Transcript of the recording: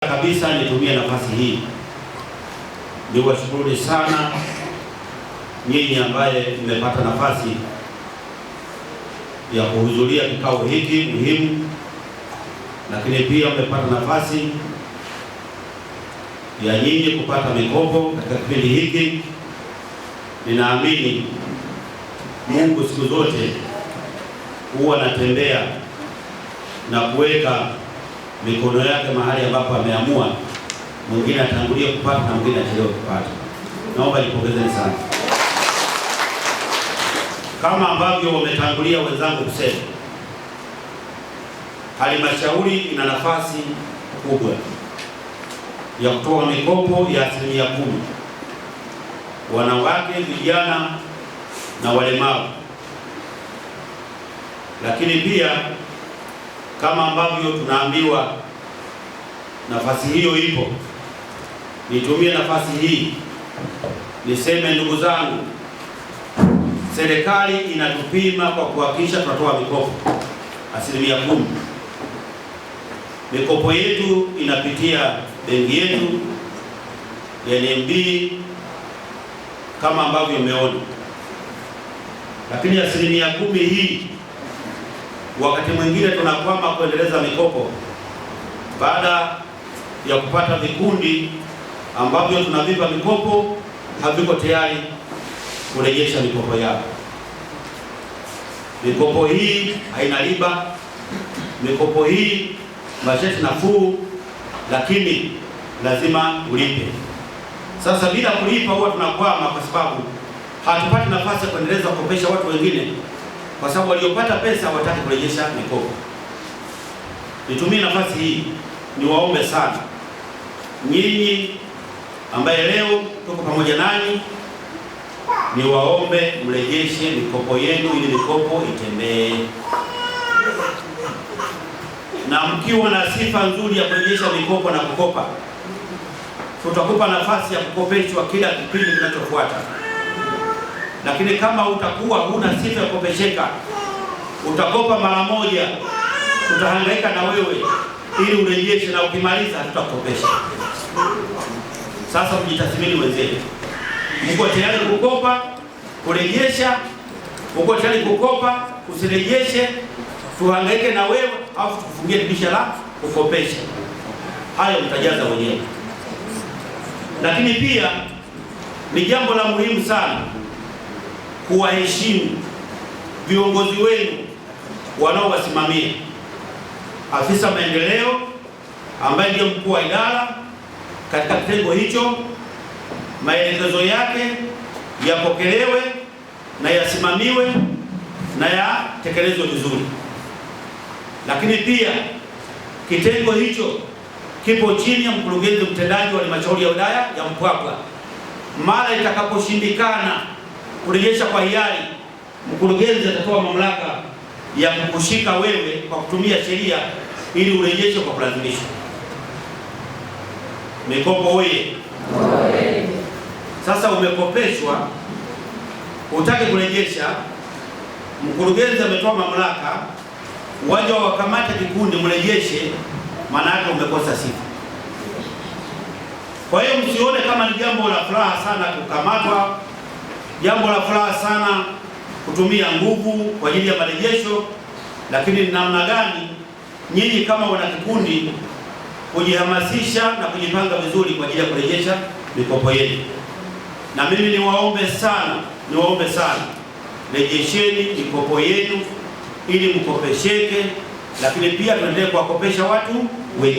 Kabisa nitumie nafasi hii niwashukuru sana nyinyi ambaye mmepata nafasi ya kuhudhuria kikao hiki muhimu, lakini pia mmepata nafasi ya nyinyi kupata mikopo katika kipindi hiki. Ninaamini Mungu siku zote huwa anatembea na kuweka mikono yake mahali ambapo ameamua. Mwingine atangulia kupata na mwingine achelewe kupata. Naomba nipongezeni sana. Kama ambavyo wametangulia wenzangu kusema, halmashauri ina nafasi kubwa ya kutoa mikopo ya 10%, wanawake, vijana na walemavu. Lakini pia kama ambavyo tunaambiwa nafasi hiyo ipo, nitumie nafasi hii niseme, ndugu zangu, serikali inatupima kwa kuhakikisha tunatoa mikopo 10%. Mikopo yetu inapitia benki yetu NMB kama ambavyo umeona, lakini 10% hii wakati mwingine tunakwama kuendeleza mikopo baada ya kupata vikundi ambavyo tunavipa mikopo haviko tayari kurejesha mikopo yao. Mikopo hii haina riba, mikopo hii masharti nafuu, lakini lazima ulipe. Sasa bila kulipa huwa tunakwama, kwa sababu hatupati nafasi ya kuendeleza kukopesha watu wengine, kwa sababu waliopata pesa hawataki kurejesha mikopo. Nitumie nafasi hii niwaombe sana nyinyi ambaye leo tuko pamoja nanyi, niwaombe mrejeshe mikopo yenu ili mikopo itembee. Na mkiwa na sifa nzuri ya kurejesha mikopo na kukopa, tutakupa nafasi ya kukopeshwa kila kipindi kinachofuata. Lakini kama utakuwa huna sifa ya kukopesheka, utakopa mara moja, tutahangaika na wewe ili urejeshe, na ukimaliza hatutakukopesha. Sasa mjitathmini wenzenu, mko tayari kukopa, kurejesha? Mko tayari kukopa, usirejeshe, tuhangaike na wewe au tukufungie dirisha la kukopesha? Hayo mtajaza wenyewe. Lakini pia ni jambo la muhimu sana kuwaheshimu viongozi wenu wanaowasimamia. Afisa maendeleo ambaye ndiye mkuu wa idara katika kitengo hicho, maelekezo yake yapokelewe na yasimamiwe na yatekelezwe vizuri. Lakini pia kitengo hicho kipo chini ya mkurugenzi mtendaji wa halmashauri ya wilaya ya Mpwapwa. Mara itakaposhindikana kurejesha kwa hiari, mkurugenzi atatoa mamlaka ya kukushika wewe kwa kutumia sheria ili urejeshe kwa kulazimishwa. Mikopo wewe. Sasa umekopeshwa, utaki kurejesha, mkurugenzi ametoa mamlaka, waje wakamate kikundi mrejeshe, maana yake umekosa sifa. Kwa hiyo msione kama ni jambo la furaha sana kukamatwa, jambo la furaha sana kutumia nguvu kwa ajili ya marejesho, lakini ni namna gani nyinyi kama wana kikundi kujihamasisha na kujipanga vizuri kwa ajili ya kurejesha mikopo yenu. Na mimi niwaombe sana, rejesheni mikopo yenu ili mkopesheke, lakini pia tuendelee kuwakopesha watu wengine.